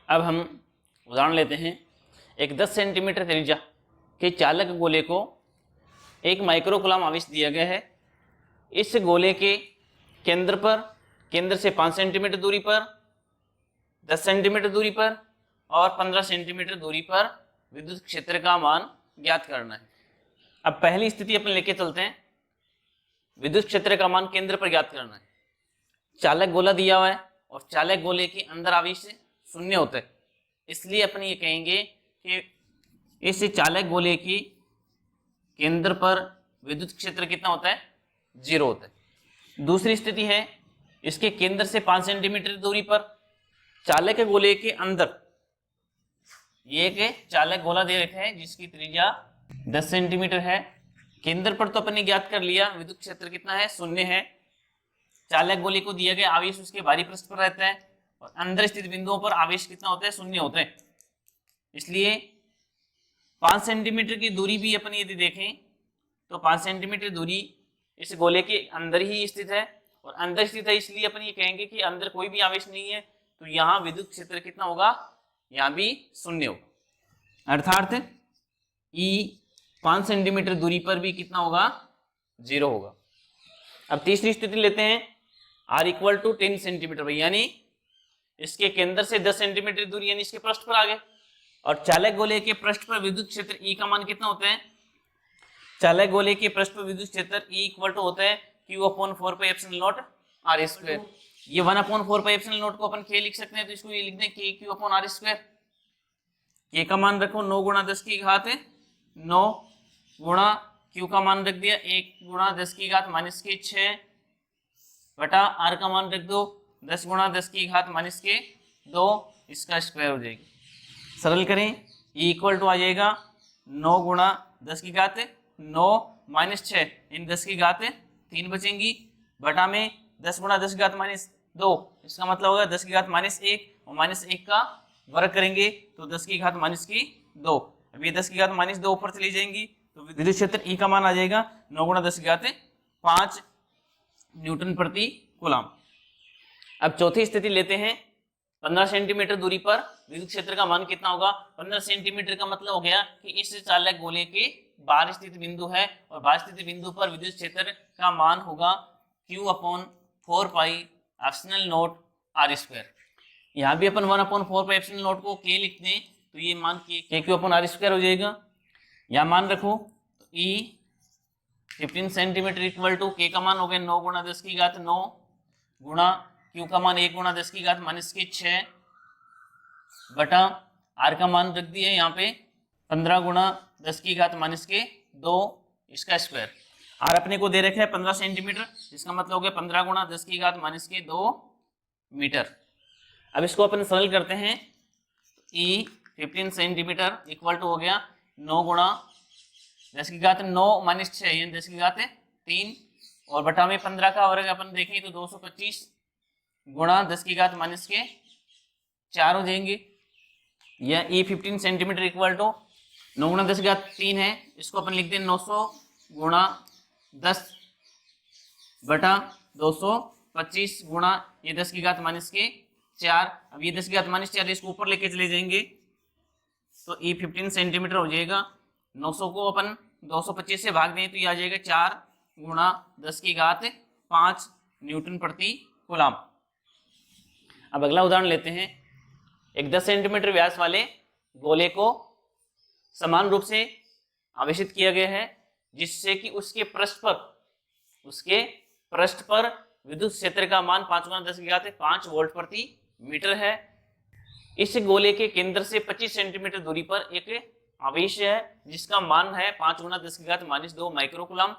अब हम उदाहरण लेते हैं। एक 10 सेंटीमीटर त्रिज्या के चालक गोले को एक माइक्रो कूलम आवेश दिया गया है। इस गोले के केंद्र से 5 सेंटीमीटर दूरी पर, 10 सेंटीमीटर दूरी पर और 15 सेंटीमीटर दूरी पर विद्युत क्षेत्र का मान ज्ञात करना है। अब पहली स्थिति अपन लेके चलते हैं। विद्युत क्षेत्र का मान केंद्र पर ज्ञात करना है। चालक गोला दिया हुआ है और चालक गोले के अंदर आवेश शून्य होता है, इसलिए अपन ये कहेंगे कि इस चालक गोले की केंद्र पर विद्युत क्षेत्र कितना होता है, 0 होता है। दूसरी स्थिति है, इसके केंद्र से 5 सेंटीमीटर दूरी पर चालक गोले के अंदर, ये एक चालक गोला दे रखा है जिसकी त्रिज्या 10 सेंटीमीटर है। केंद्र पर तो अपन ने ज्ञात कर लिया, विद्युत क्षेत्र कितना है, 0 है। चालक गोले को दिया गया आवेश उसके बाहरी पृष्ठ पर रहता है और अंदर स्थित बिंदुओं पर आवेश कितना होता है, 0 होता है। इसलिए 5 सेंटीमीटर की दूरी भी अपन यदि देखें तो 5 सेंटीमीटर दूरी इस गोले के अंदर ही स्थित है और अंदर स्थित है, इसलिए अपन ये कहेंगे कि अंदर कोई भी आवेश नहीं है, तो यहाँ विद्युत क्षेत्र कितना होगा, यहाँ भी 0 होगा। अर्थात ई 5 सेंटीमीटर दूरी पर भी कितना होगा, 0 होगा। अब तीसरी स्थिति लेते हैं, r इक्वल टू 10 सेंटीमीटर, यानी इसके केंद्र से 10 सेंटीमीटर दूरी, यानी इसके पृष्ठ पर आ गए और चालक गोले के पृष्ठ पर विद्युत क्षेत्र E का मान कितना होता है, चालक गोले के पृष्ठ पर विद्युत क्षेत्र E इक्वल टू होता है Q/4πε0 r²। ये 1/4πε0 को अपन K लिख सकते हैं, तो इसको ये लिख दें KQ/r²। K का मान रखो 9 × 10 की घात 9 गुणा Q का मान रख दिया 1 × 10 की घात -6 बटा R का मान रख दो 10 × 10 की घात -2, इसका स्क्वायर हो जाएगी। सरल करें, E इक्वल टू आ जाएगा 9 × 10 की घात 9 -6, इन 10 की घात 3 बचेंगी, बटा में 10 × 10 की घात -2, इसका मतलब होगा 10 की घात -1 और -1 का वर्ग करेंगे तो 10 की घात -2। अब ये 10 की घात -2 ऊपर चली जाएंगी, तो विद्युत क्षेत्र E का मान आ जाएगा 9 × 10 की घात 5 न्यूटन प्रति कूलम। अब चौथी स्थिति लेते हैं। 15 सेंटीमीटर दूरी पर विद्युत क्षेत्र का मान कितना होगा। 15 सेंटीमीटर का मतलब हो गया कि इस चालक गोले के बाहर स्थित बिंदु है और बाहर स्थित बिंदु पर विद्युत क्षेत्र का मान होगा Q/4πε0 r²। यहाँ भी अपन 1/4πε0 को K लिख दें तो ये मान KQ/r² हो जाएगा। यहाँ मान रखो तो E 15 centimetre equal to K का मान हो गया 9 × 10 की घात 9 गुणा Q का मान 1 × 10 की घात -6 बटा R का मान रख दिया यहाँ पे 15 × 10 की घात -2, इसका स्क्वायर। R अपने को दे रखा है 15 सेंटीमीटर, इसका मतलब हो गया 15 × 10 की घात -2 मीटर। अब इसको अपन सरल करते हैं, E 15 सेंटीमीटर इक्वल टू हो गया 9 × 10 की घात 9 -6, यानी 10 की घात 3 और बटा में 15 का वर्ग अपन देखें तो 225 गुणा 10 की घात -4 हो जाएंगे। यह E 15 सेंटीमीटर इक्वल टू 9 × 10 की घात 3 है, इसको अपन लिखते हैं 900 गुणा 10 बटा 225 गुणा ये 10 की घात -4। अब ये 10 की घात -4 इसको ऊपर लेके चले जाएंगे तो E 15 सेंटीमीटर हो जाएगा। 900 को अपन 225 से भाग दें तो ये आ जाएगा 4 गुणा 10 की घात 5 न्यूटन प्रति कूलम। अब अगला उदाहरण लेते हैं। एक 10 सेंटीमीटर व्यास वाले गोले को समान रूप से आवेशित किया गया है, जिससे कि उसके पृष्ठ पर विद्युत क्षेत्र का मान 5 × 10 की घात 5 वोल्ट प्रति मीटर है। इस गोले के केंद्र से 25 सेंटीमीटर दूरी पर एक आवेश है जिसका मान है 5 × 10 की घात -2 माइक्रो कूलम।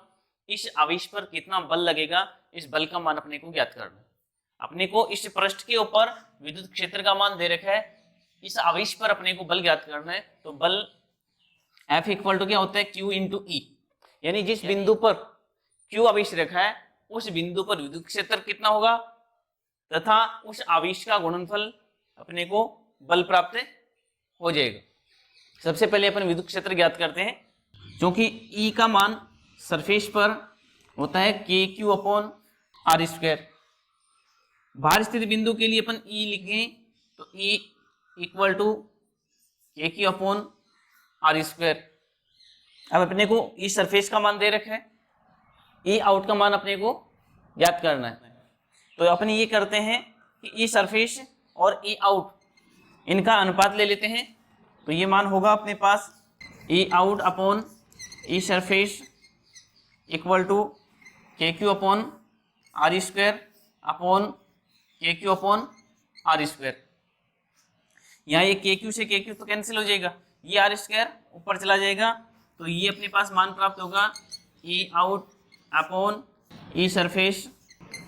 इस आवेश पर कितना बल लगेगा, इस बल का मान अपने को ज्ञात करना है। अपने को इस पृष्ठ के ऊपर विद्युत क्षेत्र का मान दे रखा है, इस आवेश पर अपने को बल ज्ञात करना है। तो बल F इक्वल टू क्या होता है, Q × E, यानी जिस बिंदु पर Q आवेश रखा है उस बिंदु पर विद्युत क्षेत्र कितना होगा तथा उस आवेश का गुणनफल अपने को बल प्राप्त हो जाएगा। सबसे पहले अपन विद्युत क्षेत्र ज्ञात करते हैं। क्योंकि E का मान सरफेस पर होता है KQ/r²। बाहर स्थित बिंदु के लिए अपन E लिखें तो E equal to K Q upon R square. अब अपने को ई सरफेस का मान दे रखा है, ई आउट का मान अपने को ज्ञात करना है। तो अपन ये करते हैं कि ई सरफेस और ई आउट इनका अनुपात ले लेते हैं। तो ये मान होगा अपने पास E out upon E surface equal to K Q upon R square upon K Q upon R square. यहाँ ये के क्यू से के क्यू तो कैंसिल हो जाएगा, ये आर स्क्वायर ऊपर चला जाएगा। तो ये अपने पास मान प्राप्त होगा E out upon E surface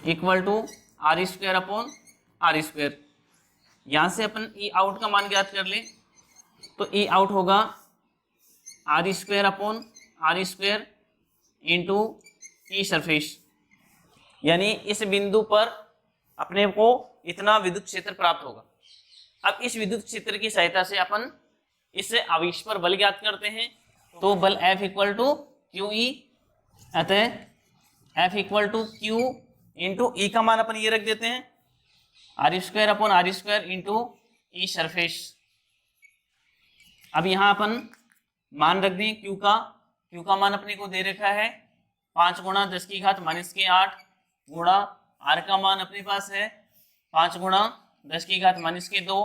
equal to R square upon R square. यहाँ से अपन ई आउट का मान ज्ञात कर लें तो ई आउट होगा R square upon R square into E surface. यानी इस बिंदु पर अपने को इतना विद्युत क्षेत्र प्राप्त होगा। अब इस विद्युत क्षेत्र की सहायता से अपन इस आवेश पर बल ज्ञात करते हैं। तो बल F equal to Q E, अतः F equal to Q into E का मान अपन ये रख देते हैं R square upon R square into E surface. अब यहाँ अपन मान रख दें क्यू का मान अपने को दे रखा है 5 गुणा 10 की घात माइनस के 8 गुणा आर का मान अपने पास है 5 गुणा 10 की घात माइनस के 2,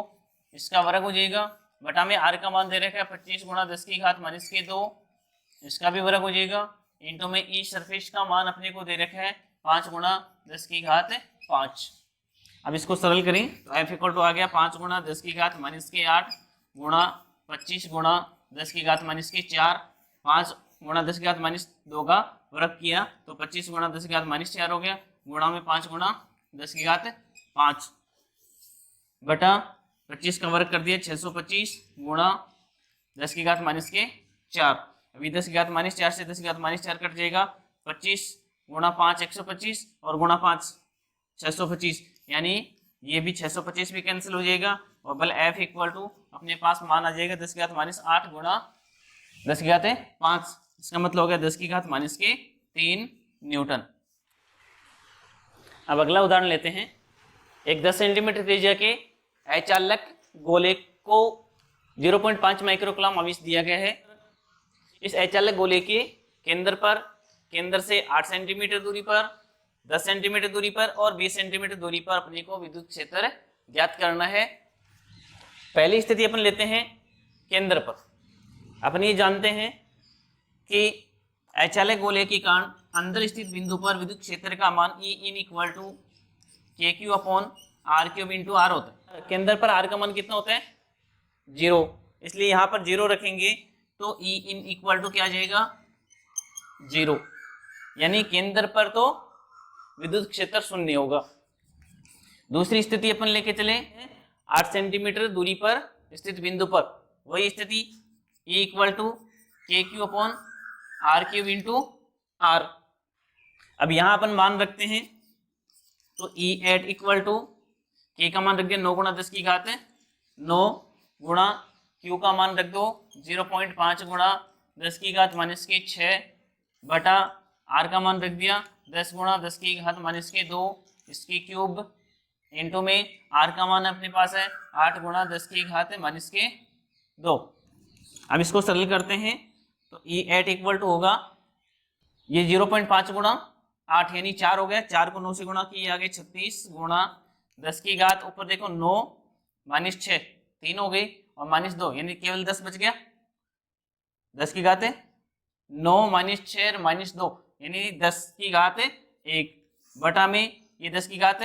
इसका वर्ग हो जाएगा। बटा में आर का मान दे रखा है 25 गुणा 10 की घात माइनस के 2, इसका भी वर्ग हो जाएगा। इंटू में ई सरफेस का मान अपने को दे रखा है 5 गुणा 10 की घात 5। अब इसको सरल करें तो एफ इक्वल टू आ गया 5 गुणा 10 की घात माइनस के 8 गुणा 25 गुणा 10 की घात माइनस के 4, 5 गुणा 10 की घात माइनस 2 का वर्ग किया तो 25 गुणा 10 की घात माइनस 4 हो गया, गुणा में 5 गुणा 10 की घात 5 बटा 25 का वर्ग कर दिया 625 गुणा 10 की घात माइनस के 4। अभी 10 की घात माइनस 4 से 10 की घात माइनस 4 कट जाएगा, 25 गुणा 5 125 और गुणा 5 625, यानी ये भी 625 भी कैंसिल हो जाएगा और बल F इक्वल टू अपने पास मान आ जाएगा 10 की घात माइनस 8 गुणा 10 की घात 5। इसका मतलब हो गया 10 की घात माइनस के 3 न्यूटन। अब अगला उदाहरण लेते हैं। एक 10 सेंटीमीटर त्रिज्या के अचालक गोले को 0.5 माइक्रोकूलम आवेश दिया गया है। इस अचालक गोले के केंद्र से 8 सेंटीमीटर दूरी पर, 10 सेंटीमीटर दूरी पर और 20 सेंटीमीटर दूरी पर अपने को विद्युत क्षेत्र ज्ञात करना है। पहली स्थिति अपन लेते हैं केंद्र पर। अपन ये जानते हैं कि अचालक गोले के कारण अंदर स्थित बिंदु पर विद्युत क्षेत्र का मान E in equal to K Q upon R cube into R होता है। केंद्र पर आर का मान कितना होता है 0, इसलिए यहाँ पर 0 रखेंगे तो ई इन इक्वल टू क्या आ जाएगा 0, यानी केंद्र पर तो विद्युत क्षेत्र शून्य होगा। दूसरी स्थिति अपन लेके चले 8 सेंटीमीटर दूरी पर स्थित बिंदु पर, वही स्थिति E equal to K Q upon R cube into R. अब यहाँ अपन मान रखते हैं तो ई एट इक्वल टू के का मान रख दिया 9 गुणा 10 की घात 9 गुणा क्यू का मान रख दो 0.5 गुणा 10 की घात माइनस के 6 बटा आर का मान रख दिया 10 गुणा 10 की घात माइनस के 2 इसकी क्यूब इंटू में आर का मान अपने पास है 8 गुणा 10 की घात माइनस के 2। अब इसको सरल करते हैं तो ई एट इक्वल टू होगा ये 0.5 गुणा 8 यानी 4 हो गया, 4 को 9 से गुणा किए आगे 36 गुणा 10 की घात ऊपर देखो 9 माइनस 6 3 हो गई और माइनस 2 यानी केवल 10 बच गया। 10 की घात 9 माइनस 6 माइनस 2 यानी 10 की घात 1 बटा में ये 10 की घात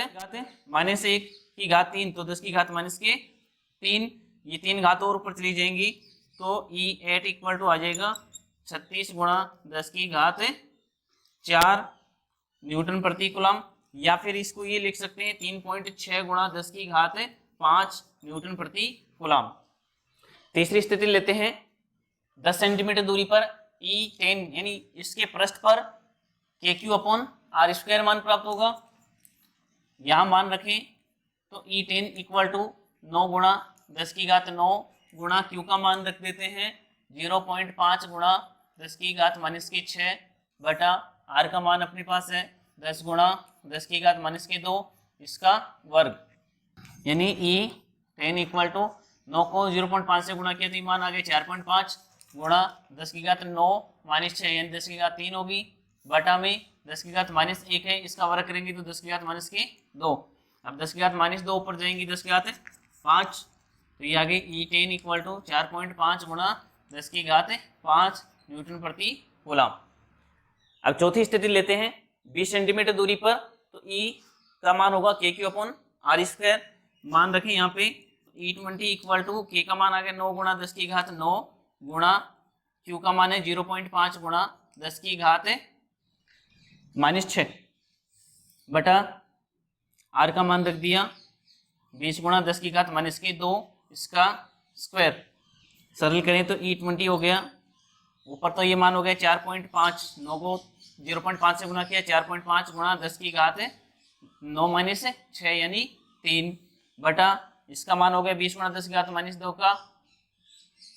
माइनस 1 की घात 3 तो 10 की घात माइनस के 3, ये 3 घात और ऊपर चली जाएंगी तो ई एट इक्वल टू आ जाएगा 36 गुणा 10 की घात 4 न्यूटन प्रति कूलम, या फिर इसको ये लिख सकते हैं 3.6 गुणा 10 की घात 5 न्यूटन प्रति कूलम। तीसरी स्थिति लेते हैं 10 सेंटीमीटर दूरी पर ई 10 यानी इसके पृष्ठ पर के क्यू अपॉन आर स्क्वायर मान प्राप्त होगा। यहाँ मान रखें तो ई 10 इक्वल टू 9 गुणा 10 की घात 9 गुणा क्यू का मान रख देते हैं 0.5 गुणा 10 की घात माइनस की 6 बटा आर का मान अपने पास है 10 गुणा 10 की घात माइनस के 2 इसका वर्ग, यानी ई 10 इक्वल टू 9 को 0.5 से गुणा किया तो ये मान आ गया 4.5 गुणा 10 की घात 9 माइनस 6 यानी 10 की घात 3 होगी, बटा में 10 की घात माइनस 1 है, इसका वर्ग करेंगे तो 10 की घात माइनस के 2। अब 10 की घात माइनस 2 ऊपर जाएंगी 10 की घात 5, तो ये आगे E10 इक्वल टू 4.5 गुणा 10 की घात 5 न्यूटन प्रति कूलम। अब चौथी स्थिति लेते हैं 20 सेंटीमीटर दूरी पर, तो E का मान होगा KQ/R²। मान रखें यहाँ पे E20 इक्वल टू K का मान आ गया 9 गुणा 10 की घात 9 गुणा Q का मान है 0.5 गुणा 10 की घात माइनस 6 बटा R का मान रख दिया 20 गुणा 10 की घात माइनस के 2, इसका स्क्वायर सरल करें तो E20 हो गया, ऊपर तो ये मान हो गया 4.5, 9 को 0.5 से गुणा किया 4.5 गुणा 10 की घात 9 माइनस 6 यानी 3 बटा इसका मान हो गया 20 गुणा 10 की घात माइनस 2 का,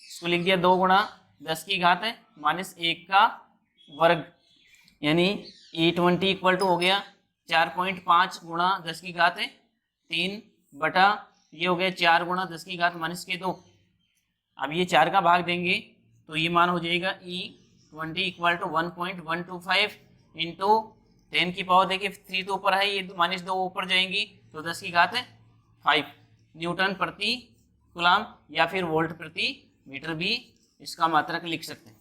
इसको लिख दिया 2 गुणा 10 की घात माइनस 1 का वर्ग, यानी E20 इक्वल टू हो गया 4.5 गुणा 10 की घात 3 बटा ये हो गया 4 गुणा 10 की घात माइनस के 2। अब ये 4 का भाग देंगे तो ये मान हो जाएगा E20 इक्वल टू 1.125 इंटू 10 की पावर, देखिए 3 तो ऊपर है, ये माइनस 2 ऊपर जाएंगी तो 10 की घात 5 न्यूटन प्रति कूलम या फिर वोल्ट प्रति मीटर भी इसका मात्रक लिख सकते हैं।